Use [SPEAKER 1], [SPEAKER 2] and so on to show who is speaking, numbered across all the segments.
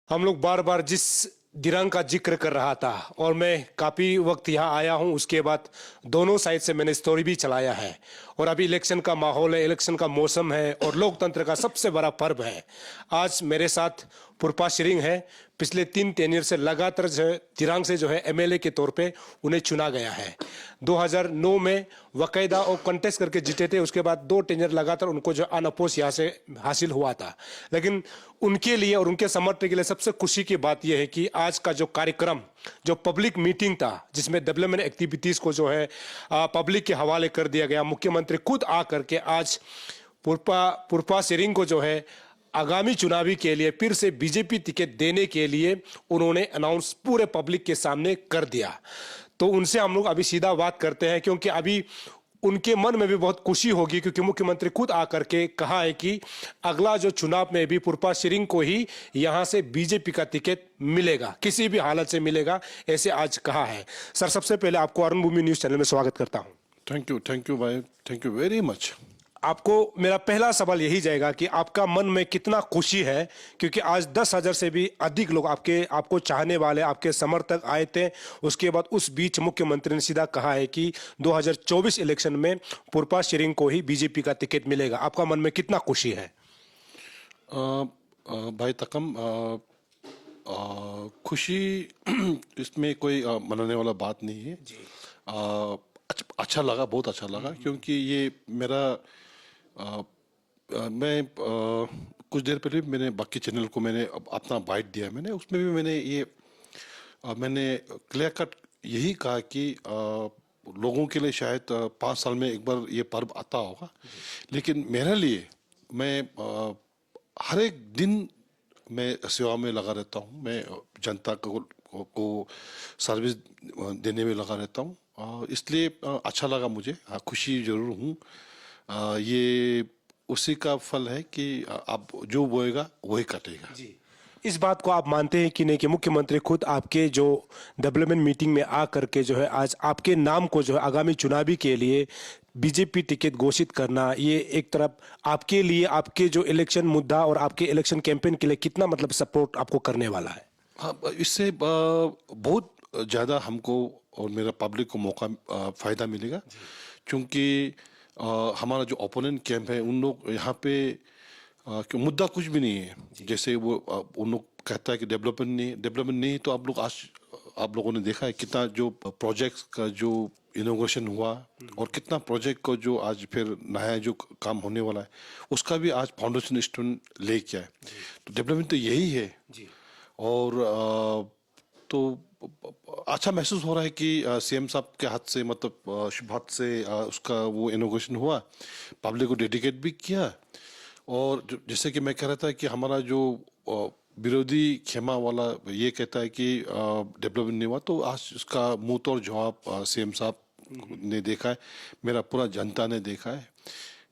[SPEAKER 1] हम लोग बार बार जिस दिरंग का जिक्र कर रहा था और मैं काफ़ी वक्त यहाँ आया हूँ, उसके बाद दोनों साइड से मैंने स्टोरी भी चलाया है। और अभी इलेक्शन का माहौल है, इलेक्शन का मौसम है और लोकतंत्र का सबसे बड़ा पर्व है। आज मेरे साथ पुरपा शिरिंग है। पिछले 3 टेन्यर से लगातार जो है दिरांग से जो है एमएलए के तौर पे उन्हें चुना गया है। 2009 में बाकायदा और कंटेस्ट करके जीते थे। उसके बाद 2 टेन्यर लगातार उनको जो अनअपोज यहाँ से हासिल हुआ था। लेकिन उनके लिए और उनके समर्थक के लिए सबसे खुशी की बात यह है कि आज का जो कार्यक्रम, जो पब्लिक मीटिंग था, जिसमें डेवलपमेंट एक्टिविटीज को जो है पब्लिक के हवाले कर दिया गया। मुख्यमंत्री खुद आकर के आज पुरपा सिरिंग को जो है आगामी चुनावी के लिए फिर से बीजेपी टिकट देने के लिए उन्होंने अनाउंस पूरे पब्लिक के सामने कर दिया। तो उनसे हम लोग अभी सीधा बात करते हैं, क्योंकि अभी उनके मन में भी बहुत खुशी होगी, क्योंकि मुख्यमंत्री खुद आकर के कहा है कि अगला जो चुनाव में भी पुरपा शिरिंग को ही यहां से बीजेपी का टिकट मिलेगा, किसी भी हालत से मिलेगा, ऐसे आज कहा है। सर, सबसे पहले आपको अरुण भूमि न्यूज चैनल में स्वागत करता हूं।
[SPEAKER 2] थैंक यू भाई, थैंक यू वेरी मच।
[SPEAKER 1] आपको मेरा पहला सवाल यही जाएगा कि आपका मन में कितना खुशी है, क्योंकि आज 10,000 से भी अधिक लोग आपको चाहने वाले, आपके समर्थक आए थे। उसके बाद उस बीच मुख्यमंत्री ने सीधा कहा है कि 2024 इलेक्शन में पुरपा शिरिंग को ही बीजेपी का टिकट मिलेगा। आपका मन में कितना खुशी है?
[SPEAKER 2] भाई तकम, खुशी इसमें कोई मनाने वाला बात नहीं है जी। अच्छा लगा, बहुत अच्छा लगा, क्योंकि ये मेरा मैं कुछ देर पहले मैंने बाकी चैनल को मैंने अपना बाइट दिया, मैंने उसमें भी मैंने क्लियर कट यही कहा कि लोगों के लिए शायद 5 साल में एक बार ये पर्व आता होगा, लेकिन मेरे लिए मैं हर एक दिन मैं सेवा में लगा रहता हूँ। मैं जनता को सर्विस देने में लगा रहता हूँ, इसलिए अच्छा लगा मुझे। खुशी जरूर हूँ। ये उसी का फल है कि आप जो बोएगा वही कटेगा
[SPEAKER 1] जी। इस बात को आप मानते हैं कि नहीं कि मुख्यमंत्री खुद आपके जो डेवलपमेंट मीटिंग में आकर के जो है आज आपके नाम को जो है आगामी चुनावी के लिए बीजेपी टिकट घोषित करना, ये एक तरफ आपके लिए, आपके जो इलेक्शन मुद्दा और आपके इलेक्शन कैंपेन के लिए कितना मतलब सपोर्ट आपको करने वाला है?
[SPEAKER 2] हाँ, इससे बहुत ज़्यादा हमको और मेरा पब्लिक को फ़ायदा मिलेगा, क्योंकि हमारा जो ओपोनेंट कैंप है उन लोग यहाँ पे कि मुद्दा कुछ भी नहीं है। जैसे वो उन लोग कहता है कि डेवलपमेंट नहीं, तो आप लोगों ने देखा है कितना जो प्रोजेक्ट्स का जो इनोग्रेशन हुआ और कितना प्रोजेक्ट को जो आज फिर नया जो काम होने वाला है उसका भी आज फाउंडेशन स्टोन ले क्या है। तो डेवलपमेंट तो यही है जी। और तो अच्छा महसूस हो रहा है कि सीएम साहब के हाथ से, मतलब शुभ हाथ से उसका वो इनोग्रेशन हुआ, पब्लिक को डेडिकेट भी किया। और जैसे कि मैं कह रहा था कि हमारा जो विरोधी खेमा वाला ये कहता है कि डेवलपमेंट नहीं हुआ, तो आज उसका मुंह तोड़ जवाब सीएम साहब ने देखा है, मेरा पूरा जनता ने देखा है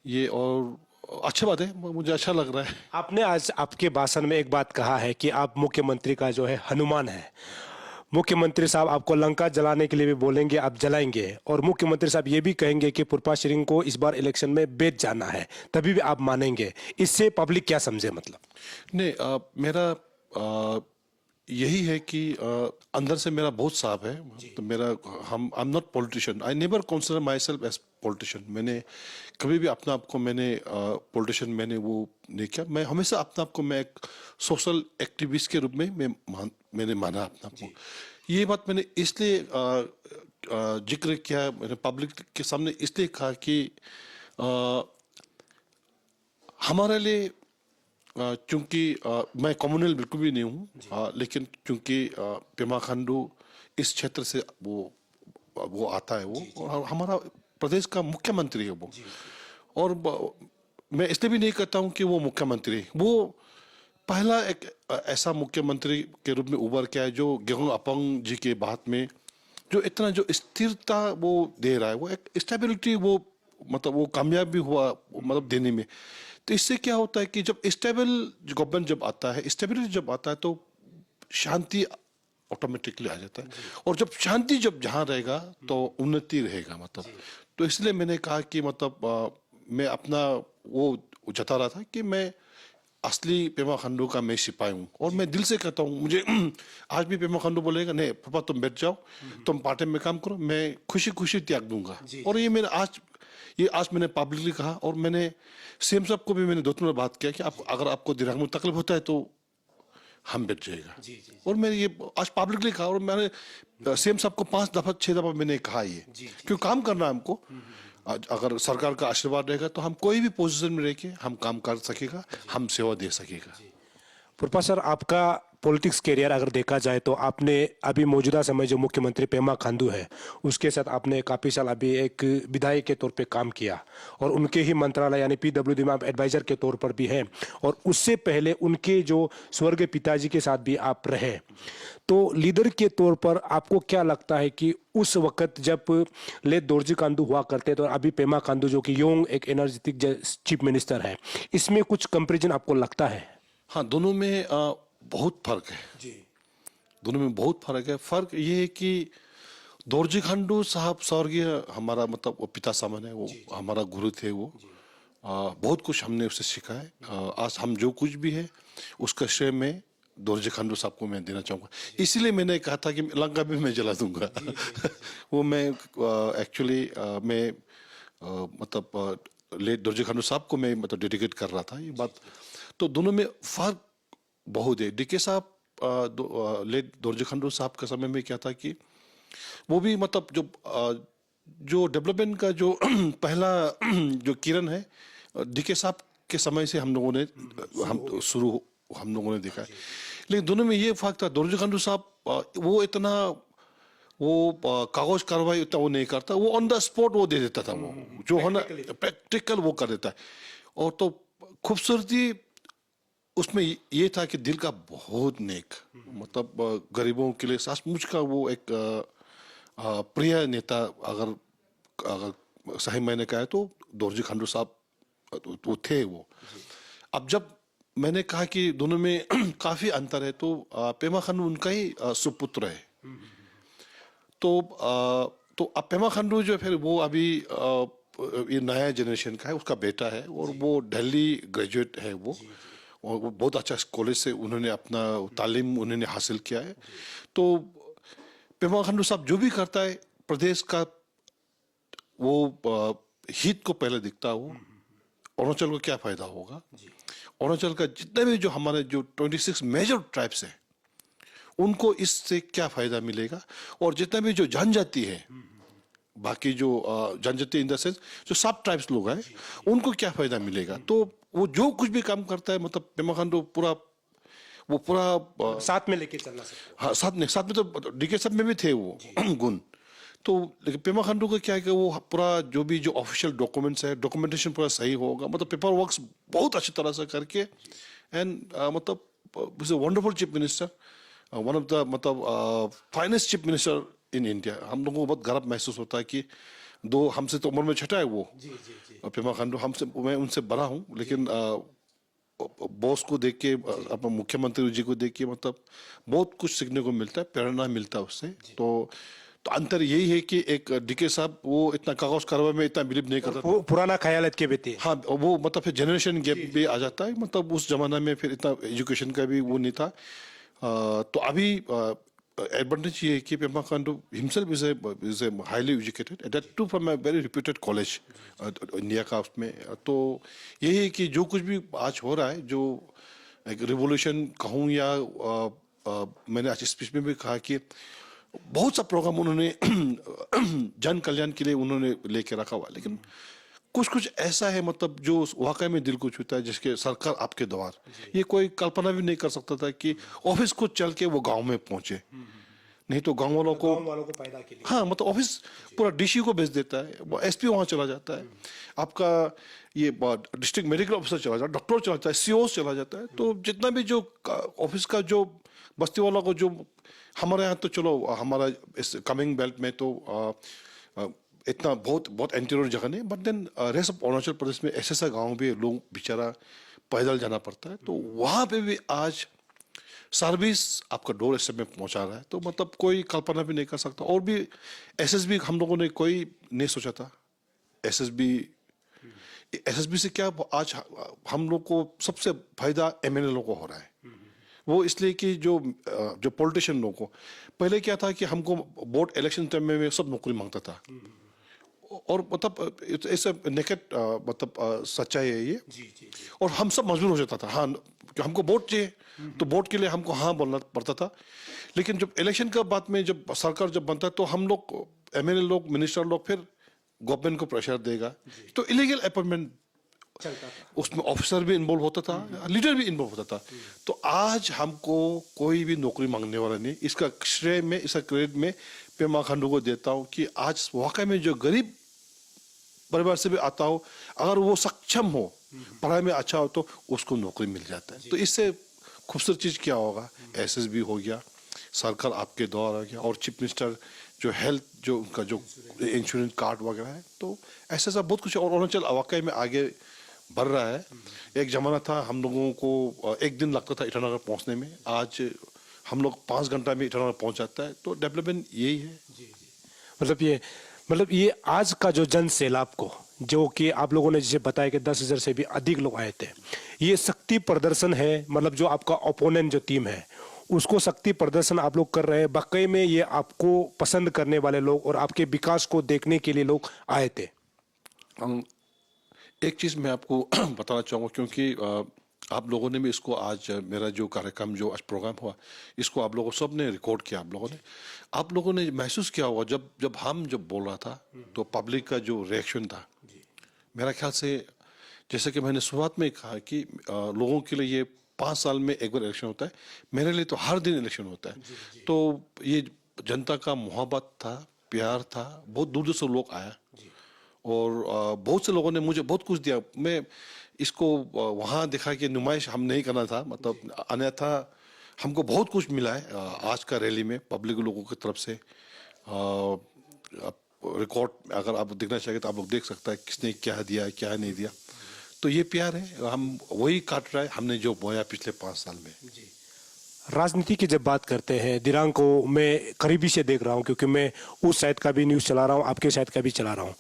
[SPEAKER 2] ये। और अच्छी बात है, मुझे अच्छा लग रहा है।
[SPEAKER 1] आपने आज आपके भाषण में एक बात कहा है कि आप मुख्यमंत्री का जो है हनुमान है। मुख्यमंत्री साहब आपको लंका जलाने के लिए भी बोलेंगे, आप जलाएंगे, और मुख्यमंत्री साहब ये भी कहेंगे कि पुरपा शिरिंग को इस बार इलेक्शन में बेच जाना है, तभी भी आप मानेंगे। इससे पब्लिक क्या समझे? मतलब
[SPEAKER 2] नहीं, मेरा यही है कि अंदर से मेरा बहुत साफ है। तो I am not politician, I never consider myself as politician. मैंने कभी भी अपने आप को पॉलिटिशियन मैंने वो नहीं किया। मैं हमेशा अपने आप को मैं एक सोशल एक्टिविस्ट के रूप में मैंने माना अपने आप को। ये बात मैंने इसलिए जिक्र किया, मैंने पब्लिक के सामने इसलिए कहा कि हमारे लिए चूंकि मैं कम्युनल बिल्कुल भी नहीं हूँ, लेकिन चूंकि पेमा खांडू इस क्षेत्र से वो आता है, और हमारा प्रदेश का मुख्यमंत्री है वो। और मैं इसलिए भी नहीं कहता हूँ कि वो मुख्यमंत्री, वो पहला एक ऐसा मुख्यमंत्री के रूप में उभर के आया जो गेहूं अपंग जी के बाद में जो इतना जो स्थिरता वो दे रहा है, वो एक स्टेबिलिटी, वो मतलब वो कामयाब भी हुआ मतलब देने में। तो इससे क्या होता है कि जब स्टेबल गवर्नमेंट जब आता है, स्टेबिलिटी जब आता है, तो शांति ऑटोमेटिकली आ जाता है। और जब शांति जब जहाँ रहेगा तो उन्नति रहेगा, मतलब। तो इसलिए मैंने कहा कि मतलब मैं अपना वो जता रहा था कि मैं असली पेमा खांडू का मैं सिपाही हूँ और मैं दिल से कहता हूँ। मुझे आज भी पेमा खांडू बोलेगा नहीं पापा तुम बैठ जाओ, तुम पार्ट टाइम में काम करो, मैं खुशी खुशी त्याग दूंगा। और ये आज मैंने पब्लिकली कहा और मैंने सीएम साहब को भी मैंने 2-3 बार बात किया कि आप अगर आपको दिमाग में तकलीफ होता है तो हम बैठ जाएगा। और मैंने ये आज पब्लिकली कहा और मैंने सीएम साहब को 5-6 दफा मैंने कहा ये क्यों काम करना है हमको। अगर सरकार का आशीर्वाद रहेगा तो हम कोई भी पोजीशन में रह के हम काम कर सकेगा, हम सेवा दे सकेगा।
[SPEAKER 1] फुरपा सर, आपका पॉलिटिक्स करियर अगर देखा जाए तो आपने अभी मौजूदा समय जो मुख्यमंत्री पेमा खांडू है उसके साथ आपने काफ़ी साल अभी एक विधायक के तौर पे काम किया और उनके ही मंत्रालय यानी पीडब्ल्यूडी में आप एडवाइजर के तौर पर भी हैं और उससे पहले उनके जो स्वर्गीय पिताजी के साथ भी आप रहे। तो लीडर के तौर पर आपको क्या लगता है कि उस वक्त जब लेट दोरजी खांडू हुआ करते तो अभी पेमा खांडू जो कि यंग एक एनर्जेटिक चीफ मिनिस्टर है, इसमें कुछ कंपेरिजन आपको लगता है?
[SPEAKER 2] हाँ, दोनों में बहुत फर्क है
[SPEAKER 1] जी
[SPEAKER 2] दोनों में बहुत फर्क है। फर्क ये है कि दोरजी खांडू साहब स्वर्गीय हमारा मतलब वो पिता समान है, वो हमारा गुरु थे। वो बहुत कुछ हमने उससे सीखा है। आज हम जो कुछ भी है उसका श्रेय मैं दोरजी खांडू साहब को मैं देना चाहूँगा। इसीलिए मैंने कहा था कि लंका भी मैं जला दूंगा। वो मैं एक्चुअली मैं मतलब लेट दोरजी खांडू साहब को मैं मतलब डेडिकेट कर रहा था ये बात। तो दोनों में फर्क बहुत है। डीके साहब लेट दोरजी खांडू साहब के समय में क्या था कि वो भी मतलब जो डेवलपमेंट का जो पहला जो किरण है डीके साहब के समय से हम लोगों ने देखा है। लेकिन दोनों में ये फर्क था, दोरजी खांडू साहब वो इतना वो कागज कार्रवाई उतना वो नहीं करता, वो ऑन द स्पॉट वो दे देता था। वो जो होना प्रैक्टिकल वो कर देता है। और तो खूबसूरती उसमें ये था कि दिल का बहुत नेक, मतलब गरीबों के लिए सचमुच का वो एक प्रिय नेता अगर अगर सही मैंने कहा है तो दोरजी खांडू साहब वो थे। वो अब जब मैंने कहा कि दोनों में काफी अंतर है तो पेमा खांडू उनका ही सुपुत्र है। तो अब पेमा खांडू जो फिर वो अभी ये नया जनरेशन का है, उसका बेटा है और वो दिल्ली ग्रेजुएट है। वो और वो बहुत अच्छा कॉलेज से उन्होंने अपना तालीम उन्होंने हासिल किया है। तो पेमा खांडू साहब जो भी करता है प्रदेश का वो हित को पहले दिखता है। वो अरुणाचल को क्या फायदा होगा, अरुणाचल का जितने भी जो हमारे जो 26 मेजर ट्राइब्स है उनको इससे क्या फायदा मिलेगा, और जितने भी जो जनजाति है बाकी जो जनजाति इन द सेंस जो सब ट्राइब्स लोग हैं उनको क्या फायदा मिलेगा। तो वो जो कुछ भी काम करता है मतलब पेमा खांडू पूरा
[SPEAKER 1] साथ में लेके चलना सकते।
[SPEAKER 2] हाँ साथ में तो डीके साहब में भी थे वो गुण। तो लेकिन पेमा खांडू का क्या है कि वो पूरा जो भी जो ऑफिशियल डॉक्यूमेंट्स है डॉक्यूमेंटेशन पूरा सही होगा, मतलब पेपर वर्क्स बहुत अच्छी तरह से करके एंड मतलब wonderful chief minister, one of the मतलब finest chief minister in India. हम लोगों को बहुत गर्व महसूस होता है कि दो हमसे तो उम्र में छठा है वो पेमा खांडू, हमसे मैं उनसे बड़ा हूँ, लेकिन बॉस को देख के अपने मुख्यमंत्री जी को देख के मतलब बहुत कुछ सीखने को मिलता है, प्रेरणा मिलता है उससे। तो अंतर यही है कि एक डीके साहब वो इतना कागज कार्रवाई में इतना बिलीव नहीं करता था।
[SPEAKER 1] पुराना ख्याल के बेटे।
[SPEAKER 2] हाँ वो मतलब फिर जनरेशन गैप भी आ जाता है, मतलब उस जमाना में फिर इतना एजुकेशन का भी वो नहीं था। तो अभी एडवांटेज ये है कि Pema Khandu himself is a highly educated and that too from a very reputed college India का उसमें। तो यही है कि जो कुछ भी आज हो रहा है, जो एक रिवोल्यूशन कहूँ या मैंने आज स्पीच में भी कहा कि बहुत सा प्रोग्राम उन्होंने जन कल्याण के लिए उन्होंने लेके रखा हुआ, लेकिन कुछ ऐसा है मतलब जो वाकई में दिल को छूता है, जिसके सरकार आपके द्वार ये कोई कल्पना भी नहीं कर सकता था कि ऑफिस को चल के वो गांव में पहुंचे। नहीं तो गांव वालों को
[SPEAKER 1] फायदा के लिए
[SPEAKER 2] हाँ मतलब ऑफिस पूरा डीसी को भेज देता है, वो एसपी वहां चला जाता है, आपका ये डिस्ट्रिक्ट मेडिकल ऑफिसर चला जाता है, डॉक्टर चला जाता है, सीओ चला जाता है। तो जितना भी जो ऑफिस का जो बस्ती वालों को जो हमारे यहाँ तो चलो हमारा इस कमिंग बेल्ट में तो इतना बहुत एंटीरियर जगह नहीं, but then rest of Arunachal Pradesh में ऐसे ऐसा गाँव भी लोग बेचारा पैदल जाना पड़ता है। तो वहाँ पे भी आज सर्विस आपका डोर स्टेप में पहुंचा रहा है, तो मतलब कोई कल्पना भी नहीं कर सकता। और भी एसएसबी हम लोगों ने कोई नहीं सोचा था, एसएसबी एसएसबी से क्या आज हम लोग को सबसे फायदा एमएनए लोगों को हो रहा है। वो इसलिए कि जो पॉलिटिशियन लोगों को पहले क्या था कि हमको वोट इलेक्शन टाइम में सब नौकरी मांगता था, और मतलब ऐसा नेकेड मतलब सच्चाई है ये। और हम सब मजबूर हो जाता था, हाँ कि हमको वोट चाहिए, तो वोट के लिए हमको हाँ बोलना पड़ता था। लेकिन जब इलेक्शन का बाद में जब सरकार जब बनता है तो हम लोग एमएनए लोग, मिनिस्टर लोग फिर गवर्नमेंट को प्रेशर देगा, तो इलीगल अपॉइंटमेंट
[SPEAKER 1] चलता था।
[SPEAKER 2] उसमें ऑफिसर भी इन्वॉल्व होता था, लीडर भी इन्वॉल्व होता था। तो आज हमको कोई भी नौकरी मांगने वाला नहीं। इसका श्रेय में, इसका क्रेडिट में पेमा खांडू को देता हूँ कि आज वाकई में जो गरीब परिवार से भी आता हो, अगर वो सक्षम हो, पढ़ाई में अच्छा हो, तो उसको नौकरी मिल जाता है। तो इससे खूबसूरत चीज क्या होगा, एसएसबी हो गया, सरकार आपके द्वारा आ गया, और चीफ मिनिस्टर जो हेल्थ, जो उनका जो इंश्योरेंस कार्ड वगैरह है, तो ऐसा सब बहुत कुछ। और अरुणाचल वाकई में आगे बढ़ रहा है। एक जमाना था हम लोगों को एक दिन लगता था ईटानगर पहुंचने में, आज हम लोग 5 घंटा में ईटानगर पहुंच जाता है। तो डेवलपमेंट यही है।
[SPEAKER 1] मतलब ये आज का जो जन सैलाब को, जो कि आप लोगों ने जैसे बताया कि 10,000 से भी अधिक लोग आए थे, ये शक्ति प्रदर्शन है। मतलब जो आपका ओपोनेंट जो टीम है उसको शक्ति प्रदर्शन आप लोग कर रहे हैं। वाकई में ये आपको पसंद करने वाले लोग और आपके विकास को देखने के लिए लोग आए थे।
[SPEAKER 2] एक चीज मैं आपको बताना चाहूंगा, क्योंकि आप लोगों ने भी इसको आज मेरा जो कार्यक्रम, जो आज प्रोग्राम हुआ, इसको आप लोगों सब ने रिकॉर्ड किया। आप लोगों ने महसूस किया होगा जब हम जब बोल रहा था तो पब्लिक का जो रिएक्शन था, मेरा ख्याल से जैसे कि मैंने शुरुआत में कहा कि लोगों के लिए ये 5 साल में एक बार इलेक्शन होता है, मेरे लिए तो हर दिन इलेक्शन होता है। तो ये जनता का मोहब्बत था, प्यार था, बहुत दूर दूर से लोग आया, और बहुत से लोगों ने मुझे बहुत कुछ दिया। मैं इसको वहाँ देखा कि नुमाइश हम नहीं करना था, मतलब अन्यथा हमको बहुत कुछ मिला है आज का रैली में पब्लिक लोगों की तरफ से। रिकॉर्ड अगर आप देखना चाहिए तो आप लोग देख सकता है किसने क्या दिया, क्या नहीं दिया। तो ये प्यार है, हम वही काट रहा है हमने जो बोया पिछले 5 साल में।
[SPEAKER 1] राजनीति की जब बात करते हैं, दिरांग को मैं करीबी से देख रहा हूं, क्योंकि मैं उस साइड का भी न्यूज़ चला रहा हूं, आपके साइड का भी चला रहा हूं।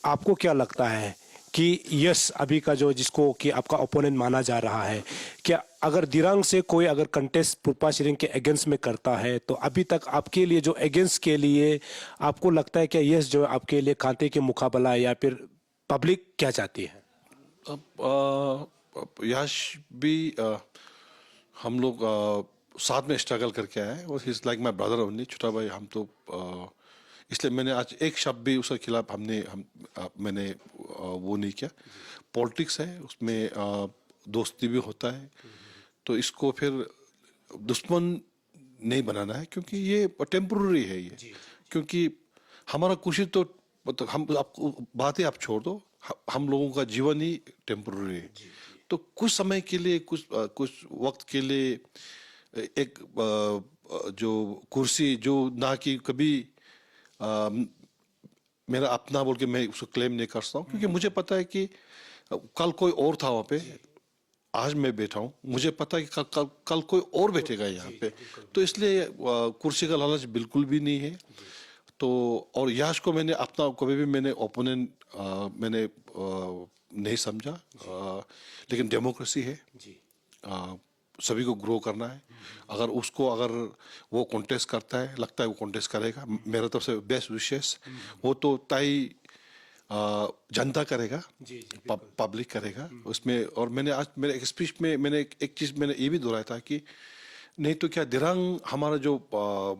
[SPEAKER 1] आपको क्या लगता है कि यस अभी का जो जिसको कि आपका ओपोनेंट माना जा रहा है, क्या अगर दिरांग से कोई अगर कंटेस्ट पुरपा सिरिंग के अगेंस्ट में करता है, तो अभी तक आपके लिए जो अगेंस्ट के लिए आपको लगता है क्या यस जो आपके लिए कांटे के मुकाबला है, या फिर पब्लिक क्या चाहती है?
[SPEAKER 2] अब यश भी हम लोग साथ में स्ट्रगल करके आए, और he is like my brother only, छोटा भाई। हम तो इसलिए मैंने आज एक शब्द भी उसके खिलाफ मैंने वो नहीं किया। पॉलिटिक्स है, उसमें दोस्ती भी होता है, तो इसको फिर दुश्मन नहीं बनाना है, क्योंकि ये टेम्पररी है ये। क्योंकि हमारा खुशी तो मतलब हम आपको बातें आप छोड़ दो, हम लोगों का जीवन ही टेम्पररी है। तो कुछ समय के लिए, कुछ वक्त के लिए एक जो कुर्सी जो ना कि कभी मेरा अपना बोल के मैं उसको क्लेम नहीं कर सकता हूँ, क्योंकि मुझे पता है कि कल कोई और था वहाँ पे, आज मैं बैठा हूँ, मुझे पता है कि कल कोई और बैठेगा यहाँ पे। तो इसलिए कुर्सी का लालच बिल्कुल भी नहीं है। तो और यश को मैंने अपना कभी भी मैंने ओपोनेंट मैंने नहीं समझा, लेकिन डेमोक्रेसी है, सभी को ग्रो करना है। अगर वो कॉन्टेस्ट करता है, लगता है वो कॉन्टेस्ट करेगा, मेरा तरफ से बेस्ट विशेष। वो तो तय जनता करेगा, पब्लिक करेगा उसमें। और मैंने आज मेरे एक स्पीच में मैंने एक चीज मैंने ये भी दोहराया था कि नहीं तो क्या, दिरांग हमारा जो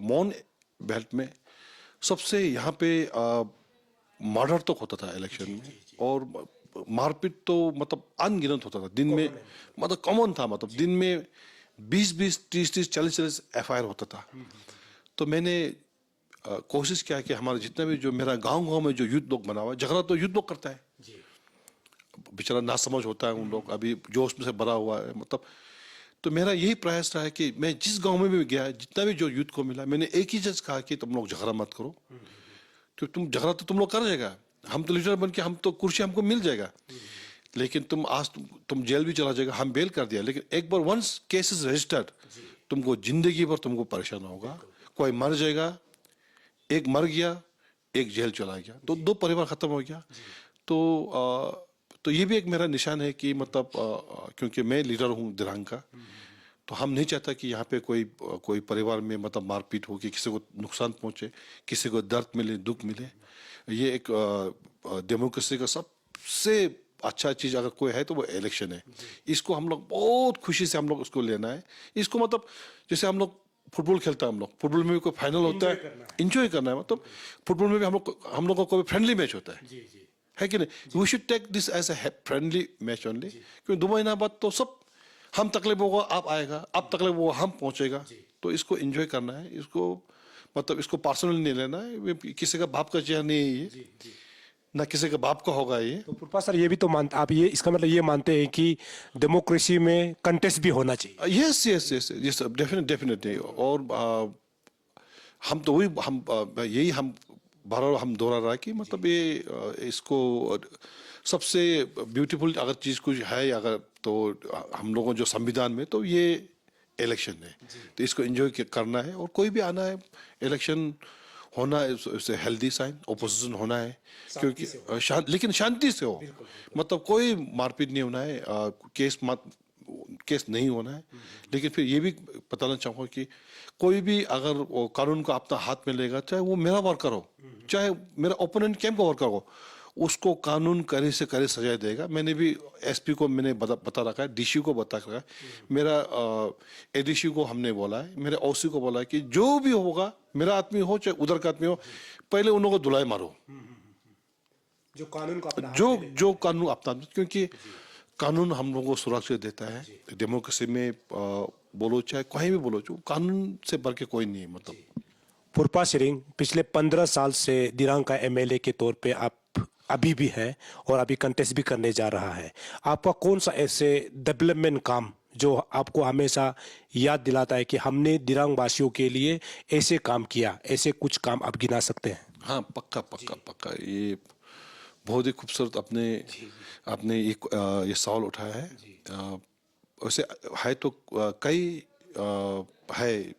[SPEAKER 2] मॉन बेल्ट में सबसे यहाँ पे मर्डर तो होता था इलेक्शन में, और मारपीट तो मतलब अनगिनत होता था दिन में, मतलब कॉमन था। मतलब दिन में 20-20, 30-30, 40-40 एफआईआर होता था। तो मैंने कोशिश किया कि हमारा जितना भी जो मेरा गांव में जो यूथ लोग बना हुआ है, झगड़ा तो यूथ लोग करता है, बेचारा ना समझ होता है उन लोग, अभी जोश में से भरा हुआ है मतलब। तो मेरा यही प्रयास रहा है कि मैं जिस गांव में भी गया, जितना भी जो यूथ को मिला, मैंने एक ही चीज कहा कि तुम लोग झगड़ा मत करो, तो तुम झगड़ा तो तुम लोग कर जाएगा, हम तो लीडर बन के हम तो कुर्सी हमको मिल जाएगा, लेकिन तुम जेल भी चला जाएगा, हम बेल कर दिया, लेकिन एक बार वंस केस इज रजिस्टर्ड, तुमको जिंदगी भर तुमको परेशान होगा। कोई मर जाएगा, एक मर गया, एक जेल चला गया, तो 2 परिवार खत्म हो गया। तो तो ये भी एक मेरा निशान है कि मतलब क्योंकि मैं लीडर हूँ दिरांग का, तो हम नहीं चाहता कि यहाँ पे कोई परिवार में मतलब मारपीट हो, कि किसी को नुकसान पहुंचे, किसी को दर्द मिले, दुख मिले। ये एक डेमोक्रेसी का सबसे अच्छा चीज अगर कोई है तो वो इलेक्शन है। इसको हम लोग बहुत खुशी से हम लोग उसको लेना है। इसको मतलब जैसे हम लोग फुटबॉल खेलता है, हम लोग फुटबॉल में भी कोई फाइनल होता है, इंजॉय करना है। मतलब फुटबॉल में भी हम लोग का कोई फ्रेंडली मैच होता है कि नहीं? We should take this as a friendly match only, क्योंकि 2 महीना बाद तो सब हम तकलीफ होगा, आप आएगा, आप तकलीफ होगा, हम पहुंचेगा। तो इसको एंजॉय करना है, इसको मतलब इसको पर्सनल नहीं लेना है। ये किसी का बाप का चेहरा नहीं है ये, ना किसी का बाप का होगा ये।
[SPEAKER 1] तो पुष्पा सर, ये भी तो मानते आप, ये इसका मतलब ये मानते हैं कि डेमोक्रेसी में कंटेस्ट भी होना चाहिए?
[SPEAKER 2] Yes yes yes yes, definitely. और हम तो वही यही हम बार बार हम दोहरा रहा है कि मतलब ये इसको सबसे ब्यूटीफुल अगर चीज कुछ है अगर, तो हम लोगों जो संविधान में, तो ये इलेक्शन है। तो इसको एंजॉय करना है, और कोई भी आना है, इलेक्शन होना है, इससे हेल्दी साइन, ओपोजिशन होना है, क्योंकि लेकिन शांति से हो। मतलब कोई मारपीट नहीं होना है, केस नहीं होना है। लेकिन फिर ये भी बताना चाहूंगा कि कोई भी अगर वो कानून को अपना हाथ में लेगा, चाहे वो मेरा वर्कर हो, चाहे मेरा ओपोनेंट कैंप का वर्कर हो, उसको कानून करे से करे सजा देगा। मैंने भी एसपी को मैंने बता रखा है, डीसी को बता रखा है, मेरा एडीसी को हमने बोला है, मेरे ओसी को बोला है कि जो भी होगा, मेरा आदमी हो चाहे उधर का आदमी हो, पहले उन लोगों को धुलाई मारो,
[SPEAKER 1] जो कानून को अपना
[SPEAKER 2] जो कानून अपना, क्योंकि कानून हम लोगों को सुरक्षा देता है। डेमोक्रेसी में बोलो चाहे कहीं भी बोलो, जो कानून से बढ़ के कोई नहीं है। मतलब
[SPEAKER 1] फुरपा सिरिंग पिछले 15 साल से दिरांग का एमएलए के तौर पे आप अभी भी हैं, और अभी कंटेस्ट भी करने जा रहा है। आपका कौन सा ऐसे डेवलपमेंट काम जो आपको हमेशा याद दिलाता है कि हमने दिरांग वासियों के लिए ऐसे काम किया, ऐसे कुछ काम आप गिना सकते हैं?
[SPEAKER 2] हाँ, पक्का पक्का पक्का। ये बहुत ही खूबसूरत आपने ये सवाल उठाया है। वैसे है तो कई है,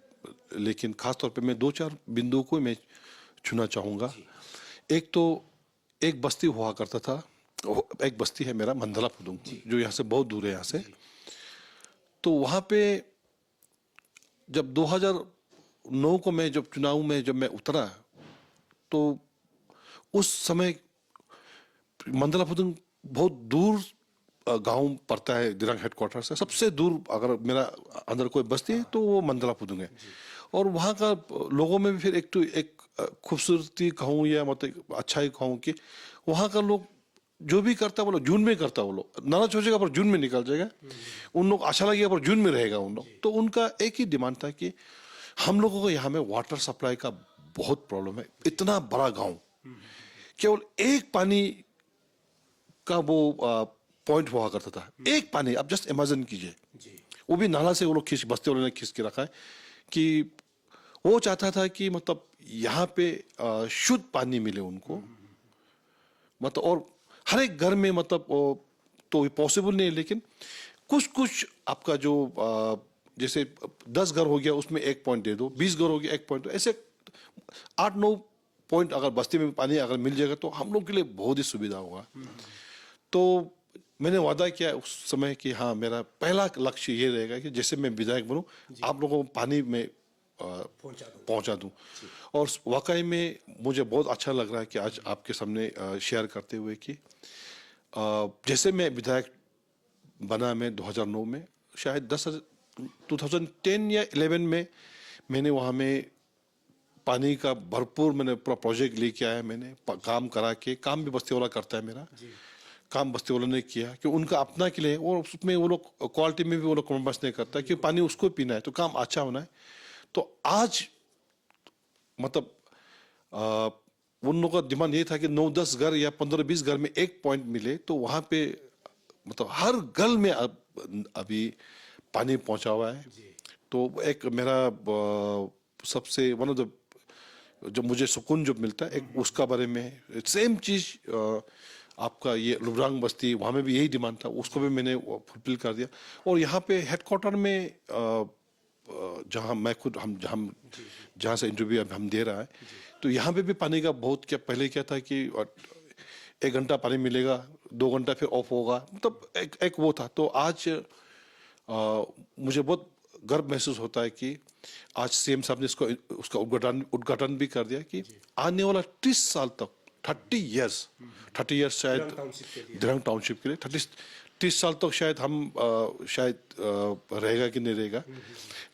[SPEAKER 2] लेकिन खास तौर पे मैं 2-4 बिंदुओं को मैं छूना चाहूँगा। एक तो एक बस्ती हुआ करता था, एक बस्ती है मेरा मंदला पुदुंग, जो यहाँ से बहुत दूर है यहाँ से। तो वहाँ पे जब 2009 को मैं जब चुनाव में जब मैं उतरा, तो उस समय मंदला पुदुंग बहुत दूर गांव पड़ता है दिरांग हेडक्वार्टर से। सबसे दूर अगर मेरा अंदर कोई बस्ती है तो वो मंदला पुदुंग है। और वहाँ का लोगों में भी फिर एक खूबसूरती कहूँ या मतलब अच्छा ही कहूँ कि वहाँ का लोग जो भी करता है वो लोग जून में करता है। वो लोग नाराज हो जाएगा पर जून में निकल जाएगा, उन लोग अच्छा लगेगा पर जून में रहेगा उन लोग। तो उनका एक ही डिमांड था कि हम लोगों को यहाँ में वाटर सप्लाई का बहुत प्रॉब्लम है। इतना बड़ा गांव, केवल एक पानी का वो पॉइंट हुआ करता था, एक पानी। आप जस्ट इमेजिन कीजिए, वो भी नाला से वो लोग बस्ती वालों ने खींच के रखा है कि वो चाहता था कि मतलब यहाँ पे शुद्ध पानी मिले उनको। मतलब और हर एक घर में मतलब तो पॉसिबल नहीं है, लेकिन कुछ कुछ आपका जो जैसे 10 घर हो गया उसमें 1 पॉइंट दे दो, 20 घर हो गया 1 पॉइंट, ऐसे 8-9 पॉइंट अगर बस्ती में पानी अगर मिल जाएगा तो हम लोग के लिए बहुत ही सुविधा होगा। तो मैंने वादा किया उस समय कि हाँ, मेरा पहला लक्ष्य ये रहेगा कि जैसे मैं विधायक बनूं, आप लोगों को पानी में पहुंचा दूं। और वाकई में मुझे बहुत अच्छा लग रहा है कि आज आपके सामने शेयर करते हुए कि जैसे मैं विधायक बना, मैं 2009 में, शायद 2010 या 11 में मैंने वहाँ में पानी का भरपूर मैंने पूरा प्रोजेक्ट लेके आया। मैंने काम करा के, काम भी बस्ती वाला करता है मेरा, काम बस्ती वालों ने किया कि उनका अपना के लिए, और उसमें वो लोग क्वालिटी में भी वो लोग कॉम्प्रोमाइज नहीं करता कि पानी उसको पीना है, तो काम अच्छा होना है। तो आज मतलब उन लोगों का डिमांड ये था कि 9-10 घर या 15-20 घर में 1 पॉइंट मिले, तो वहाँ पे मतलब हर घर में अभी पानी पहुंचा हुआ है। तो एक मेरा सबसे वन ऑफ द जो मुझे सुकून जो मिलता है, एक उसका बारे में सेम चीज आपका ये लुब्रांग बस्ती, वहाँ में भी यही डिमांड था, उसको भी मैंने फुलफिल कर दिया। और यहाँ पे हेडक्वार्टर में जहाँ मैं खुद हम जहाँ से इंटरव्यू हम दे रहा है, तो यहाँ पे भी पानी का बहुत, क्या पहले क्या था कि 1 घंटा पानी मिलेगा, 2 घंटा फिर ऑफ होगा, मतलब एक वो था। तो आज मुझे बहुत गर्व महसूस होता है कि आज सीएम साहब ने इसको उसका उद्घाटन भी कर दिया कि आने वाला 30 साल तक 30 इयर्स शायद दिरंग टाउनशिप के लिए 30 साल तक शायद हम शायद रहेगा कि नहीं रहेगा,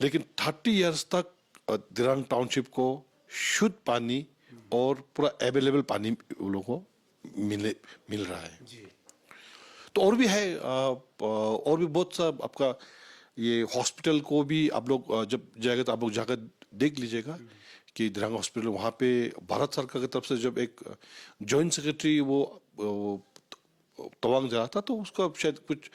[SPEAKER 2] लेकिन 30 इयर्स तक दिरंग टाउनशिप को शुद्ध पानी और पूरा अवेलेबल पानी उन लोगों को मिल रहा है। तो और भी है, और भी बहुत सा आपका ये हॉस्पिटल को भी आप लोग जब जाएगा तो आप लोग जाकर देख लीजिएगा कि दिरंग हॉस्पिटल वहाँ पे भारत सरकार की तरफ से जब एक जॉइंट सेक्रेटरी वो तवांग जा रहा था तो उसका शायद कुछ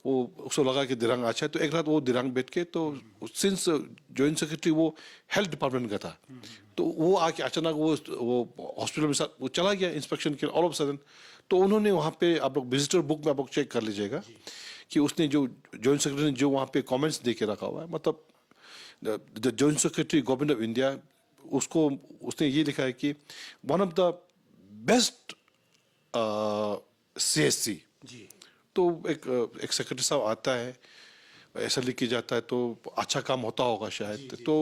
[SPEAKER 2] वो उसको लगा कि दिरंग अच्छा है, तो एक रात वो दिरंग बैठ के, तो सिंस जॉइंट सेक्रेटरी वो हेल्थ डिपार्टमेंट का था, तो वो आके अचानक वो हॉस्पिटल में वो चला गया इंस्पेक्शन के ऑल ऑफ सडन। तो उन्होंने वहाँ पे आप लोग विजिटर बुक में आप लोग चेक कर लीजिएगा कि उसने जो जॉइंट सेक्रेटरी ने जो वहाँ पे कमेंट्स दे के रखा हुआ है, मतलब the joint secretary government of India, उसको उसने ये लिखा है कि one of the best CSC। तो एक सेक्रेटरी साहब आता है, ऐसा लिख के जाता है, तो अच्छा काम होता होगा शायद। तो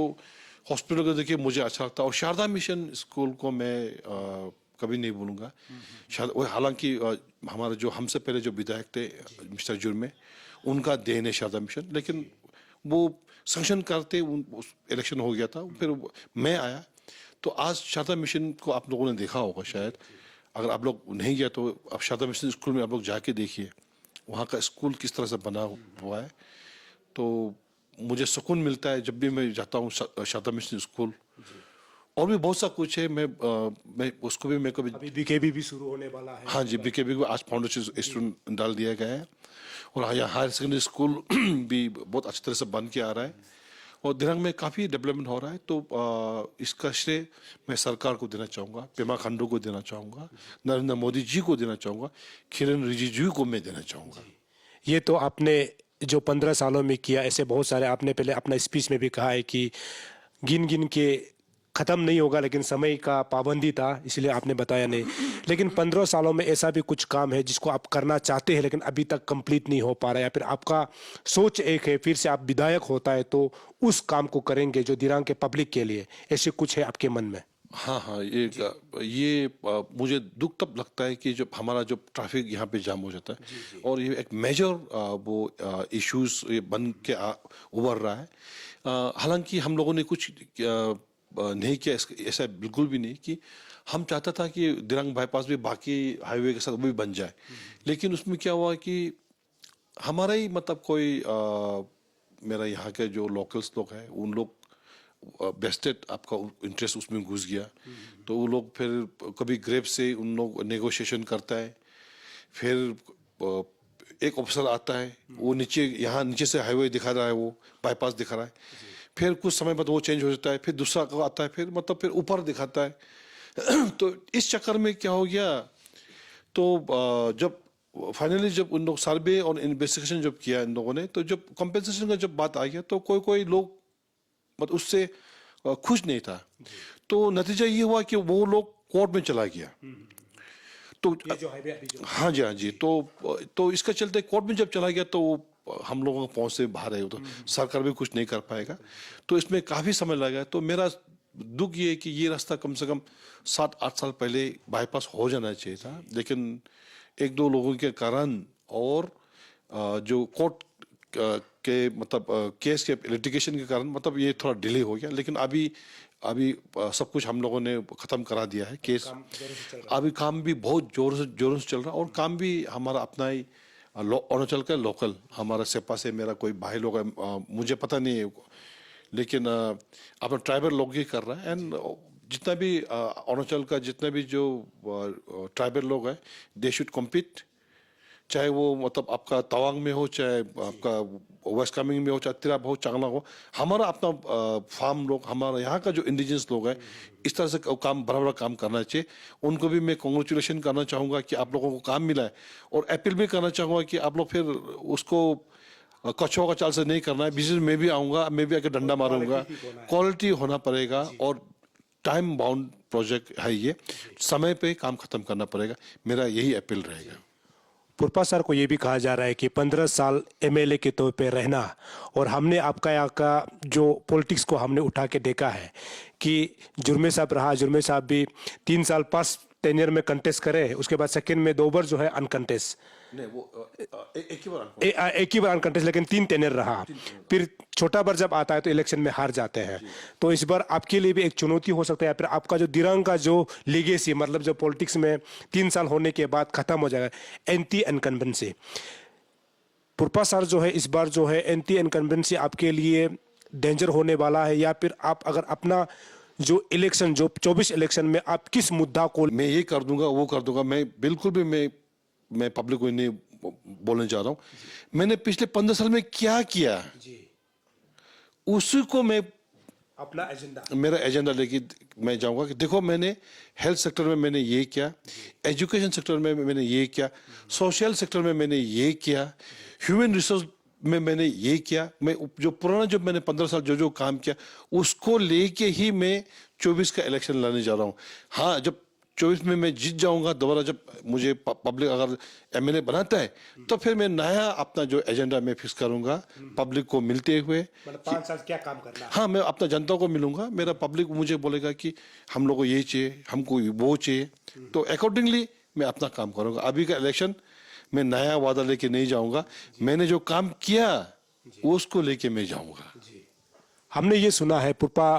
[SPEAKER 2] हॉस्पिटल को देखिए मुझे अच्छा लगता है। और शारदा मिशन स्कूल को मैं कभी नहीं भूलूंगा। हालांकि हमारे जो हमसे पहले जो विधायक थे मिस्टर जुर्मे, उनका देन है शारदा मिशन, लेकिन वो संक्शन करते इलेक्शन हो गया था, फिर मैं आया। तो आज शारदा मिशन को आप लोगों ने देखा होगा शायद, अगर आप लोग नहीं गया तो आप शारदा मिशन स्कूल में आप लोग जाके देखिए वहाँ का स्कूल किस तरह से बना हुआ है। तो मुझे सुकून मिलता है जब भी मैं जाता हूँ शारदा मिशन स्कूल। और भी बहुत सा कुछ है, मैं उसको भी मैं कभी
[SPEAKER 1] अभी बीकेबी भी शुरू होने वाला है।
[SPEAKER 2] हाँ जी, बीकेबी को आज फाउंडेशन स्टूडेंट डाल दिया गया है, और यहाँ हायर सेकेंडरी स्कूल भी बहुत अच्छी तरह से बन के आ रहा है, और दिरंग में काफ़ी डेवलपमेंट हो रहा है। तो इसका श्रेय मैं सरकार को देना चाहूँगा, पेमा खांडू को देना चाहूँगा, नरेंद्र मोदी जी को देना चाहूँगा, किरण रिजिजू को मैं देना चाहूँगा।
[SPEAKER 1] ये तो आपने जो 15 सालों में किया, ऐसे बहुत सारे आपने पहले अपना स्पीच में भी कहा है कि गिन गिन के ख़त्म नहीं होगा, लेकिन समय का पाबंदी था इसलिए आपने बताया नहीं। लेकिन 15 सालों में ऐसा भी कुछ काम है जिसको आप करना चाहते हैं लेकिन अभी तक कंप्लीट नहीं हो पा रहा है, या फिर आपका सोच एक है, फिर से आप विधायक होता है तो उस काम को करेंगे जो दिरांग के पब्लिक के लिए, ऐसे कुछ है आपके मन में?
[SPEAKER 2] हाँ हाँ, ये मुझे दुख तब लगता है कि जब हमारा जो ट्रैफिक यहाँ पे जाम हो जाता है, और ये एक मेजर वो इश्यूज बन के उभर रहा है। हालांकि हम लोगों ने कुछ नहीं किया, ऐसा बिल्कुल भी नहीं कि हम चाहता था कि दिरांग बाईपास भी बाकी हाईवे के साथ वो भी बन जाए, लेकिन उसमें क्या हुआ कि हमारा ही मतलब कोई मेरा यहाँ के जो लोकल्स लोग हैं उन लोग बेस्टेड आपका इंटरेस्ट उसमें घुस गया। तो वो लोग फिर कभी ग्रेप से उन लोग नेगोशिएशन करता है, फिर एक ऑफिसर आता है, वो नीचे यहाँ नीचे से हाईवे दिखा रहा है, वो बाईपास दिखा रहा है, फिर कुछ समय बाद वो चेंज हो जाता है, फिर दूसरा आता है, फिर मतलब फिर ऊपर दिखाता है। तो इस चक्कर में क्या हो गया, तो जब फाइनली जब उन लोग सर्वे और इन्वेस्टिगेशन जब किया इन लोगों ने, तो जब कंपेंसेशन का जब बात आ गया तो कोई लोग मतलब उससे खुश नहीं था। तो नतीजा ये हुआ कि वो लोग कोर्ट में चला गया। तो
[SPEAKER 1] ये जो हाईवे अभी जो
[SPEAKER 2] हाँ जी, हाँ जी, तो इसका चलते कोर्ट में जब चला गया तो हम लोगों को पहुंच से बाहर है, तो सरकार भी कुछ नहीं कर पाएगा। तो इसमें काफ़ी समय लगा। तो मेरा दुख ये है कि ये रास्ता कम से कम 7-8 साल पहले बाईपास हो जाना चाहिए था, लेकिन 1-2 लोगों के कारण और जो कोर्ट के मतलब केस के लिटिगेशन के कारण मतलब ये थोड़ा डिले हो गया। लेकिन अभी सब कुछ हम लोगों ने ख़त्म करा दिया है केस। अभी काम भी बहुत जोरों से चल रहा है, और काम भी हमारा अपना ही अरुणाचल का लोकल हमारा सेपा से मेरा कोई भाई लोग है, मुझे पता नहीं है, लेकिन अपना ट्राइबल लोग ही कर रहा है। एंड जितना भी अरुणाचल का जितना भी जो ट्राइबल लोग हैं, दे शुड कम्पीट, चाहे वो मतलब आपका तवांग में हो, चाहे आपका वेस्ट कामेंग में हो, चाहे तिराप हो, चांगला हो। हमारा अपना फार्म लोग, हमारा यहाँ का जो इंडिजिनस लोग हैं, इस तरह से काम बराबर काम करना चाहिए। उनको भी मैं कॉन्ग्रेचुलेशन करना चाहूँगा कि आप लोगों को काम मिला है, और अपील भी करना चाहूँगा कि आप लोग फिर उसको कछुआ का चाल से नहीं करना है। बिजनेस में भी आऊँगा, मैं भी आके डंडा मारूंगा, क्वालिटी होना पड़ेगा। और टाइम बाउंड प्रोजेक्ट है, ये समय पे काम खत्म करना पड़ेगा, मेरा यही अपील रहेगा।
[SPEAKER 1] पुरपा सर को ये भी कहा जा रहा है कि 15 साल एमएलए के तौर पे रहना, और हमने आपका यहाँ का जो पॉलिटिक्स को हमने उठा के देखा है कि जुर्मे साहब रहा, जुर्मे साहब भी 3 साल फर्स्ट टेन्योर में कंटेस्ट करे, उसके बाद सेकंड में 2 बार जो है अनकंटेस्ट,
[SPEAKER 2] नहीं वो एक ही बार
[SPEAKER 1] एक ही बार अनकंटेस्ट, लेकिन 3 टेन्योर रहा। फिर छोटा बार जब आता है तो इलेक्शन में हार जाते हैं। तो इस बार आपके लिए भी एक चुनौती हो सकता है, या फिर आपका जो दिरंग का जो लीगेसी, मतलब जो पॉलिटिक्स में 3 साल होने के बाद खत्म हो जाएगा, एंटी इनकम्बेंसी। पुरपा सर जो है इस बार जो है एंटी इनकम्बेंसी आपके लिए डेंजर होने वाला है, या फिर आप अगर अपना जो इलेक्शन, जो 24 इलेक्शन में आप किस मुद्दा को
[SPEAKER 2] मैं ये कर दूंगा, वो कर दूंगा, मैं बिल्कुल भी मैं पब्लिक को नहीं बोलने जा रहा हूँ। मैंने पिछले 15 साल में क्या किया, उसी को मैं
[SPEAKER 1] अपना एजेंडा,
[SPEAKER 2] मेरा एजेंडा लेके मैं जाऊंगा कि देखो मैंने हेल्थ सेक्टर में मैंने ये किया, एजुकेशन सेक्टर में मैंने ये किया, सोशल सेक्टर में मैंने ये किया, ह्यूमन रिसोर्स में मैंने ये किया। मैं जो पुराना, जब मैंने 15 साल जो काम किया, उसको लेके ही मैं 24 का इलेक्शन लड़ने जा रहा हूँ। हाँ, जब 24 में मैं जीत जाऊंगा दोबारा, जब मुझे पब्लिक अगर एमएलए बनाता है, तो फिर मैं नया अपना जो एजेंडा मैं फिक्स करूंगा, पब्लिक को मिलते हुए।
[SPEAKER 1] मतलब 5 साल क्या काम करना है।
[SPEAKER 2] हाँ, मैं अपना जनता को मिलूंगा, मेरा पब्लिक मुझे बोलेगा कि हम लोग को ये चाहिए, हमको वो चाहिए, तो अकॉर्डिंगली मैं अपना काम करूंगा। अभी का इलेक्शन मैं नया वादा लेके नहीं जाऊंगा, मैंने जो काम किया उसको लेके मैं जाऊंगा।
[SPEAKER 1] हमने ये सुना है पुरपा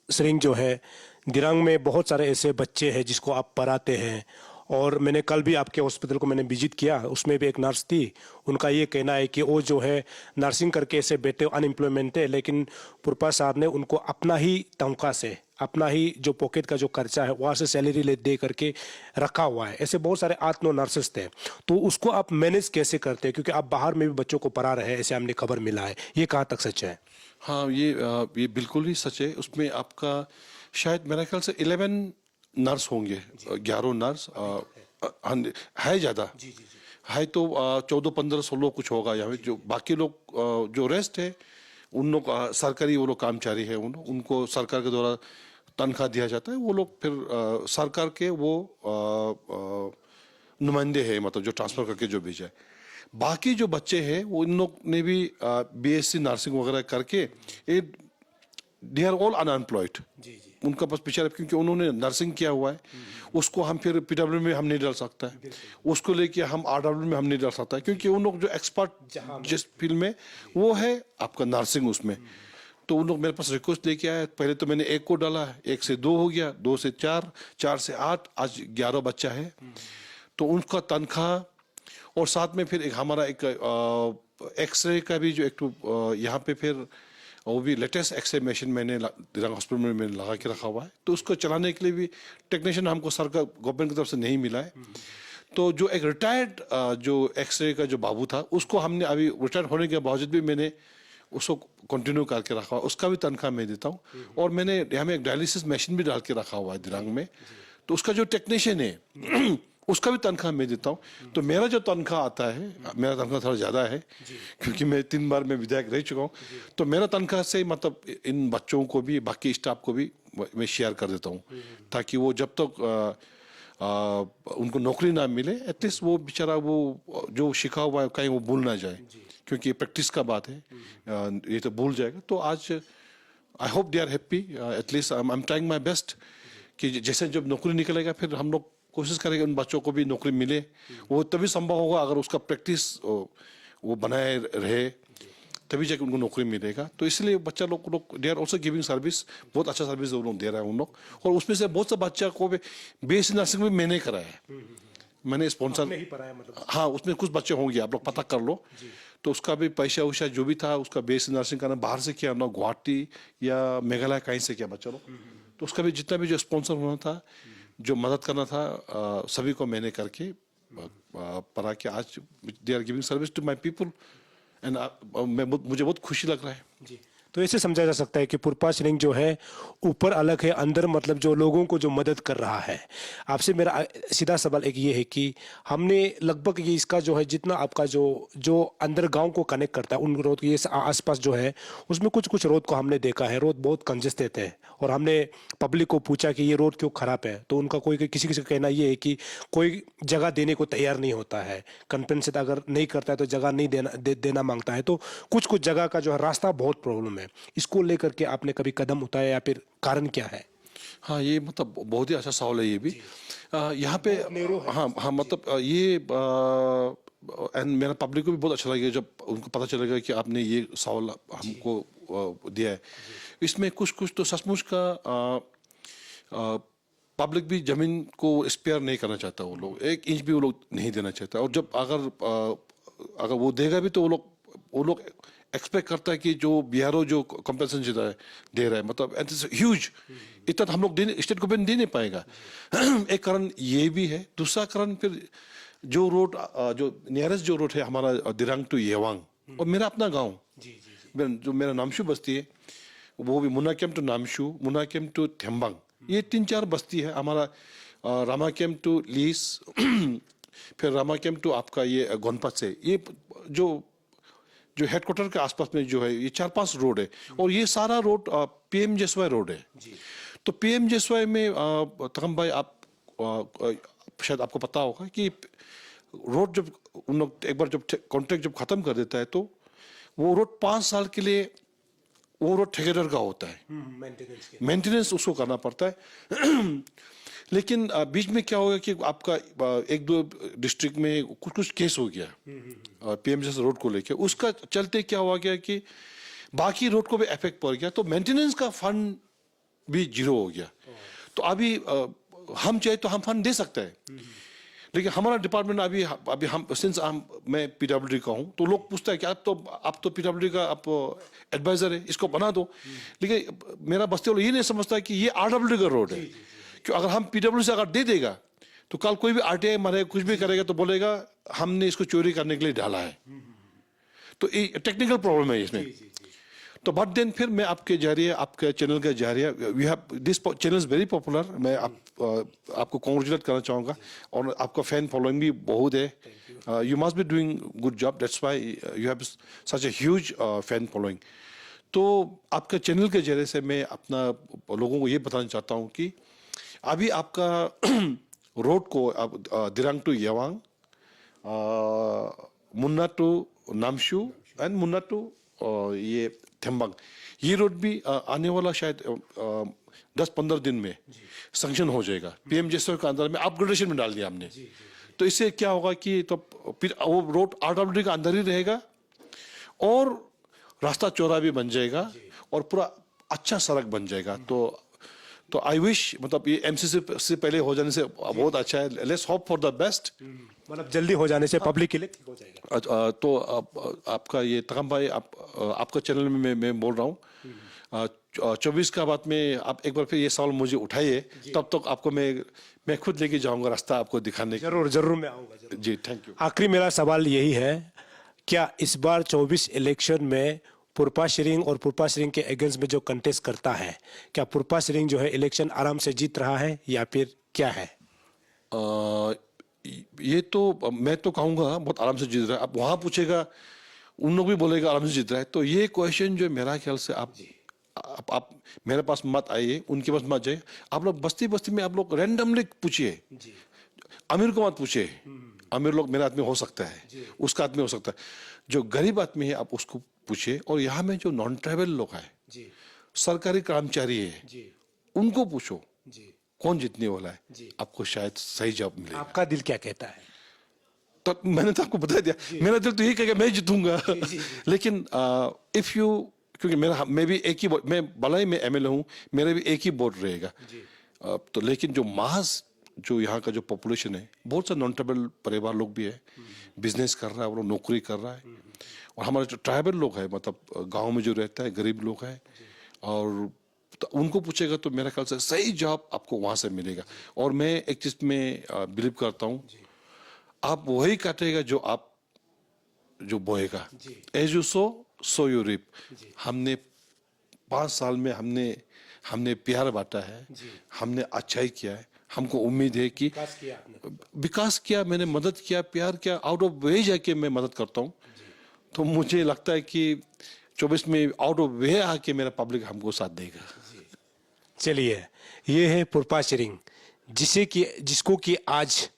[SPEAKER 1] सिंह जो है दिरांग में बहुत सारे ऐसे बच्चे हैं जिसको आप पढ़ाते हैं, और मैंने कल भी आपके हॉस्पिटल को मैंने विजिट किया, उसमें भी एक नर्स थी, उनका ये कहना है कि वो जो है नर्सिंग करके ऐसे बेटे अनएम्प्लॉयमेंट है, लेकिन पुरपा साहब ने उनको अपना ही तनख्वाह से, अपना ही जो पॉकेट का जो खर्चा है वहाँ से सैलरी ले दे करके रखा हुआ है। ऐसे बहुत सारे 8-9 नर्सेस थे, तो उसको आप मैनेज कैसे करते हैं, क्योंकि आप बाहर में भी बच्चों को पढ़ा रहे हैं, ऐसे हमने खबर मिला है, ये कहाँ तक सच है?
[SPEAKER 2] हाँ, ये बिल्कुल ही सच है। उसमें आपका शायद मेरा ख्याल से 11 नर्स होंगे, 11 नर्स है, ज़्यादा है तो 14-15-16 कुछ होगा यहाँ पे। जो बाकी लोग जो रेस्ट है, उन लोग सरकारी वो लोग कर्मचारी है, उनको सरकार के द्वारा तनख्वाह दिया जाता है। वो लोग फिर सरकार के वो नुमाइंदे हैं, मतलब जो ट्रांसफर करके जो भेजा है। बाकी जो बच्चे हैं वो इन लोग ने भी बीएससी नर्सिंग वगैरह करके, ये दे आर ऑल अनएम्प्लॉयड। उनका बस बेचारा, क्योंकि उन्होंने नर्सिंग किया हुआ है, उसको हम फिर पीडब्ल्यू में हम नहीं डाल सकता है, उसको लेके हम आरडब्ल्यू में हम नहीं डाल सकता है, क्योंकि उन लोग जो एक्सपर्ट जिस फील्ड में वो है आपका नर्सिंग, उसमें तो उन लोग मेरे पास रिक्वेस्ट लेके आए। पहले तो मैंने 1 को डाला, 1 से 2 हो गया, 2 से 4, 4 से 8, आज 11 बच्चा है। तो उनका तनख्वाह, और साथ में फिर एक हमारा एक एक्सरे का भी जो एक यहाँ पे फिर वो भी लेटेस्ट एक्सरे मशीन मैंने दिरांग हॉस्पिटल में मैंने लगा के रखा हुआ है, तो उसको चलाने के लिए भी टेक्नीशियन हमको सरकार गवर्नमेंट की तरफ से नहीं मिला है। तो जो एक रिटायर्ड जो एक्सरे का जो बाबू था, उसको हमने अभी रिटायर्ड होने के बावजूद भी मैंने उसको कंटिन्यू करके रखा हुआ, उसका भी तनख्वाह मैं देता हूँ। और मैंने यहाँ में एक डायलिसिस मशीन भी डाल के रखा हुआ है दिरांग में, तो उसका जो टेक्नीशियन है उसका भी तनख्वाह मैं देता हूँ। तो मेरा जो तनख्वाह आता है, मेरा तनख्वाह थोड़ा ज़्यादा है क्योंकि मैं 3 बार मैं विधायक रह चुका हूँ, तो मेरा तनख्वाह से मतलब इन बच्चों को भी, बाकी स्टाफ को भी मैं शेयर कर देता हूँ, ताकि वो जब तक उनको नौकरी ना मिले, एटलीस्ट वो बेचारा वो जो सीखा हुआ है कहीं वो भूल ना जाए, क्योंकि ये प्रैक्टिस का बात है, ये तो भूल जाएगा। तो आज I hope they are happy, at least I am trying my best कि जैसे जब नौकरी निकलेगा फिर हम लोग कोशिश करेंगे उन बच्चों को भी नौकरी मिले। वो तभी संभव होगा अगर उसका प्रैक्टिस वो बनाए रहे, तभी जाके उनको नौकरी मिलेगा। तो इसलिए बच्चा लोग they are also giving service, बहुत अच्छा सर्विस वो लोग दे रहा है उन लोग। और उसमें से बहुत सा बच्चा को भी बीएससी नर्सिंग में मैंने कराया है, मैंने स्पॉन्सर,
[SPEAKER 1] मतलब
[SPEAKER 2] हाँ उसमें कुछ बच्चे होंगे, आप लोग पता कर लो। तो उसका भी पैसा वैसा जो भी था, उसका बीएससी नर्सिंग करना बाहर से किया ना, गुवाहाटी या मेघालय कहीं से किया बच्चा लोग। तो उसका भी जितना भी जो स्पॉन्सर होना था, जो मदद करना था, सभी को मैंने करके पढ़ा के आज they are giving service to my people, and मुझे बहुत खुशी लग रहा है।
[SPEAKER 1] जी, तो ऐसे समझा जा सकता है कि पुरपा सिंह जो है ऊपर अलग है, अंदर मतलब जो लोगों को जो मदद कर रहा है। आपसे मेरा सीधा सवाल एक ये है कि हमने लगभग ये इसका जो है जितना आपका जो जो अंदर गांव को कनेक्ट करता है उन रोड के ये आसपास जो है उसमें कुछ कुछ रोड को हमने देखा है, रोड बहुत कंजेस्टेड है। और हमने पब्लिक को पूछा कि ये रोड क्यों खराब है, तो उनका कोई किसी किसी का कहना ये है कि कोई जगह देने को तैयार नहीं होता है, कंपेंसेट अगर नहीं करता है तो जगह नहीं देना मांगता है। तो कुछ कुछ जगह का जो है रास्ता बहुत प्रॉब्लम है। इसको लेकर के आपने कभी कदम उठाया या फिर कारण क्या है?
[SPEAKER 2] हाँ, ये मतलब बहुत ही अच्छा सवाल है ये भी। यहाँ पे हाँ हाँ मतलब एंड मेरा पब्लिक को भी बहुत अच्छा लगेगा जब उनको पता चलेगा कि आपने ये सवाल हमको दिया है। इसमें कुछ कुछ तो सचमुच का पब्लिक भी जमीन को स्पेयर नहीं करना चाहता, वो लोग 1 इंच भी वो लोग नहीं देना चाहता। और जब अगर वो देगा भी तो वो लोग एक्सपेक्ट करता है कि जो बीआरओ जो कंपनसेशन दे रहा है मतलब ह्यूज, इतना हम लोग स्टेट गवर्नमेंट दे नहीं पाएगा। एक कारण ये भी है। दूसरा कारण फिर जो रोड जो नियरेस्ट जो रोड है हमारा दिरांग टू येवांग और मेरा अपना गांव जो मेरा नामशू बस्ती है, वो भी मुनाकेम टू नामशू, मुनाकेम टू थेम्बांग, ये 3-4 बस्ती है हमारा। रामाकेम टू लीस, फिर रामाकेम टू आपका ये गोनपत से, ये जो हेडक्वार्टर के आसपास में जो है ये 4-5 रोड है। और ये सारा रोड पीएम जेसवाई रोड है। तो पीएम जेसवाई में तगम भाई आप शायद आपको पता होगा कि रोड जब उन लोग एक बार जब कॉन्ट्रैक्ट जब खत्म कर देता है तो वो रोड 5 साल के लिए वो रोड ठेकेदार का होता है, मेंटेनेंस उसको करना पड़ता है। लेकिन बीच में क्या होगा कि आपका 1-2 डिस्ट्रिक्ट में कुछ कुछ केस हो गया पीएमजेएस रोड को लेके, उसका चलते क्या हुआ गया कि बाकी रोड को भी इफेक्ट पड़ गया, तो मेंटेनेंस का फंड भी जीरो हो गया। तो अभी हम चाहे तो हम फंड दे सकते हैं, लेकिन हमारा डिपार्टमेंट अभी हम सिंस मैं पीडब्ल्यूडी का हूँ तो लोग पूछता है कि आप तो पीडब्ल्यूडी का आप एडवाइजर है, इसको बना दो। लेकिन मेरा बस्ती वाला ये नहीं समझता कि ये आरडब्ल्यूडी का रोड है। क्यों अगर हम पीडब्ल्यूडी से अगर दे देगा तो कल कोई भी आरटीआई मारेगा कुछ भी करेगा तो बोलेगा हमने इसको चोरी करने के लिए डाला है। तो ये टेक्निकल प्रॉब्लम है इसमें। तो बट देन फिर मैं आपके जरिए आपके चैनल के जरिए we have this channel is very popular. मैं आपको कॉन्ग्रेचुलेट करना चाहूँगा और आपका फैन फॉलोइंग भी बहुत है। You must be doing good job, that's why you have such a huge fan following. तो आपके चैनल के जरिए से मैं अपना लोगों को ये बताना चाहता हूँ कि अभी आपका रोड को Dirang to Yewang, Munna to Namshu and Munna to ये थेम्बांग, ये रोड भी आने वाला शायद 10-15 दिन में सैंक्शन हो जाएगा। पीएमजेएसवाई के अंदर में अपग्रेडेशन में डाल दिया हमने। तो इससे क्या होगा कि तो फिर वो रोड आरडब्ल्यूडी का अंदर ही रहेगा और रास्ता चौड़ा भी बन जाएगा और पूरा अच्छा सड़क बन जाएगा। तो आई विश मतलब ये एमसीसी से पहले हो जाने से बहुत अच्छा है। Let's hope for the best.
[SPEAKER 1] मतलब जल्दी हो जाने से पब्लिक के लिए ठीक हो जाएगा।
[SPEAKER 2] तो आपका ये तगम भाई आपका चैनल में मैं बोल रहा हूँ 24 का बाद में आप एक बार फिर ये सवाल मुझे उठाइए, तब तक आपको मैं खुद लेके जाऊंगा रास्ता आपको दिखाने का।
[SPEAKER 1] जरूर जरूर मैं आऊंगा
[SPEAKER 2] जी, थैंक यू।
[SPEAKER 1] आखिरी मेरा सवाल यही है, क्या इस बार 24 इलेक्शन में पुरपा सिंह और पुरपा सिंह के अगेंस्ट में जो कंटेस्ट करता है, क्या पुरपा सिंह जो है इलेक्शन आराम से जीत रहा है या फिर क्या है?
[SPEAKER 2] ये तो मैं तो कहूँगा बहुत आराम से जीत रहा है। आप वहाँ पूछेगा उन लोग भी बोलेगा आराम से जीत रहा है। तो ये क्वेश्चन जो मेरा ख्याल से आप मेरे पास मत आइए, उनके पास मत जाइए। आप लोग बस्ती बस्ती में आप लोग रैंडमली पूछिए, अमीर को मत पूछिए। अमीर लोग मेरा आदमी हो सकता है, उसका आदमी हो सकता है, जो गरीब आदमी है आप उसको पूछिए। और यहाँ में जो नॉन ट्राइबल लोग हैं, सरकारी कर्मचारी है, उनको पूछो कौन जीतने वाला है, आपको शायद सही जवाब मिलेगा।
[SPEAKER 1] आपका दिल क्या कहता है?
[SPEAKER 2] तो मैंने तो आपको बता दिया, मेरा दिल तो यही कहेगा मैं जीतूंगा। लेकिन इफ यू, क्योंकि मैं भी एक ही मैं भला ही मैं एमएलए हूँ, मेरा भी एक ही वोट रहेगा। तो लेकिन जो मास जो यहाँ का जो पॉपुलेशन है, बहुत सा नॉन ट्राइबल परिवार लोग भी है, बिजनेस कर रहा है, वो लोग नौकरी कर रहा है। और हमारे जो ट्राइबल लोग हैं मतलब गांव में जो रहता है गरीब लोग हैं, और तो उनको पूछेगा तो मेरा ख्याल से सही जवाब आपको वहाँ से मिलेगा। और मैं एक चीज में बिलीव करता हूँ, आप वही काटेगा जो आप जो बोएगा। As you sow so you reap. हमने 5 साल में हमने प्यार बांटा है, हमने अच्छाई किया है। हमको उम्मीद है कि विकास किया, मैंने मदद किया, प्यार किया, आउट ऑफ वे जाके मैं मदद करता हूँ। तो मुझे लगता है कि 24 में आउट ऑफ वे आके मेरा पब्लिक हमको साथ देगा।
[SPEAKER 1] चलिए, ये है पुरपा शेरिंग, जिसको कि आज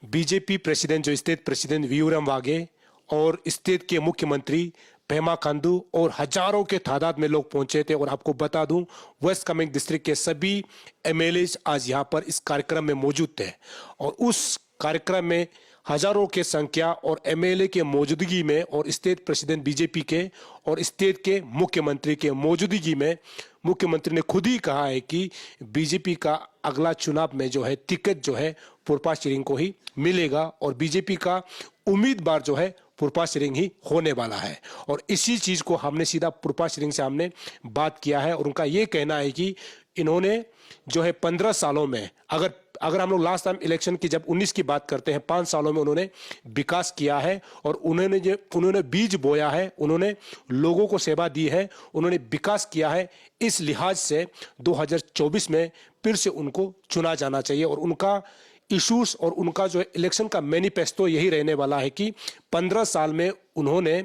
[SPEAKER 1] बीजेपी प्रेसिडेंट जो स्टेट प्रेसिडेंट वीयूरम वागे और स्टेट के मुख्यमंत्री पेमा खांडू और हजारों के तादाद में लोग पहुंचे थे। और आपको बता दूं, वेस्ट कामेंग डिस्ट्रिक्ट के सभी एमएलए आज यहां पर इस कार्यक्रम में मौजूद थे और उस कार्यक्रम में हजारों के संख्या और एमएलए के मौजूदगी में और स्टेट प्रेसिडेंट बीजेपी के और स्टेट के मुख्यमंत्री के मौजूदगी में मुख्यमंत्री ने खुद ही कहा है कि बीजेपी का अगला चुनाव में जो है टिकट जो है पुरपा शेरिंग को ही मिलेगा और बीजेपी का उम्मीदवार जो है पुरपा शेरिंग ही होने वाला है। और इसी चीज को हमने सीधा पुरपा शेरिंग से हमने बात किया है और उनका ये कहना है कि इन्होंने जो है 15 सालों में अगर हम लोग लास्ट टाइम इलेक्शन की जब 19 की बात करते हैं, 5 सालों में उन्होंने विकास किया है और उन्होंने बीज बोया है, उन्होंने लोगों को सेवा दी है, उन्होंने विकास किया है। इस लिहाज से 2024 में फिर से उनको चुना जाना चाहिए और उनका इश्यूज और उनका जो इलेक्शन का मैनिफेस्टो यही रहने वाला है कि 15 साल में उन्होंने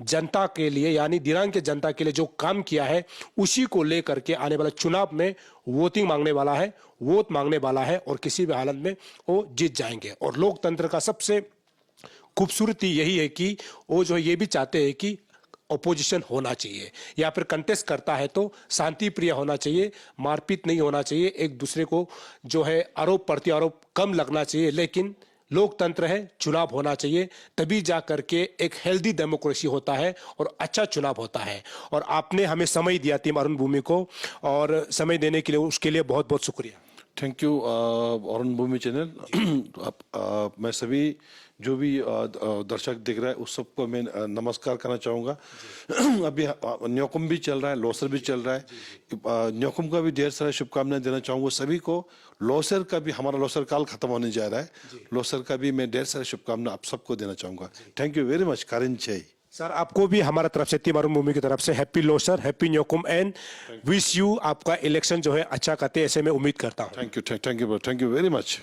[SPEAKER 1] जनता के लिए यानी दिरांग के जनता के लिए जो काम किया है उसी को लेकर के आने वाला चुनाव में वोट मांगने वाला है और किसी भी हालत में वो जीत जाएंगे। और लोकतंत्र का सबसे खूबसूरती यही है कि वो जो ये भी चाहते हैं कि अपोजिशन होना चाहिए या फिर कंटेस्ट करता है तो शांति प्रिय होना चाहिए, मारपीट नहीं होना चाहिए, एक दूसरे को जो है आरोप प्रत्यारोप कम लगना चाहिए। लेकिन लोकतंत्र है, चुनाव होना चाहिए, तभी जा करके एक हेल्दी डेमोक्रेसी होता है और अच्छा चुनाव होता है। और आपने हमें समय दिया टीम अरुण भूमि को और समय देने के लिए उसके लिए बहुत बहुत शुक्रिया।
[SPEAKER 2] Thank you Arun Bhumi channel. मैं सभी जो भी दर्शक देख रहा है उस सबको मैं नमस्कार करना चाहूँगा। अभी न्योकुम भी चल रहा है, लोसर भी चल रहा है। न्योकुम का भी ढेर सारा शुभकामनाएं देना चाहूँगा सभी को। लोसर का भी, हमारा लोसर काल खत्म होने जा रहा है, लोसर का भी मैं ढेर सारा शुभकामना आप सबको देना चाहूँगा। Thank you very much Kieron छे।
[SPEAKER 1] सर, आपको भी हमारा तरफ से टीम अरुण भूमि की तरफ से happy Losar, happy Nyokum and wish you आपका इलेक्शन जो है अच्छा करते ऐसे मैं उम्मीद करता हूँ।
[SPEAKER 2] Thank you very much.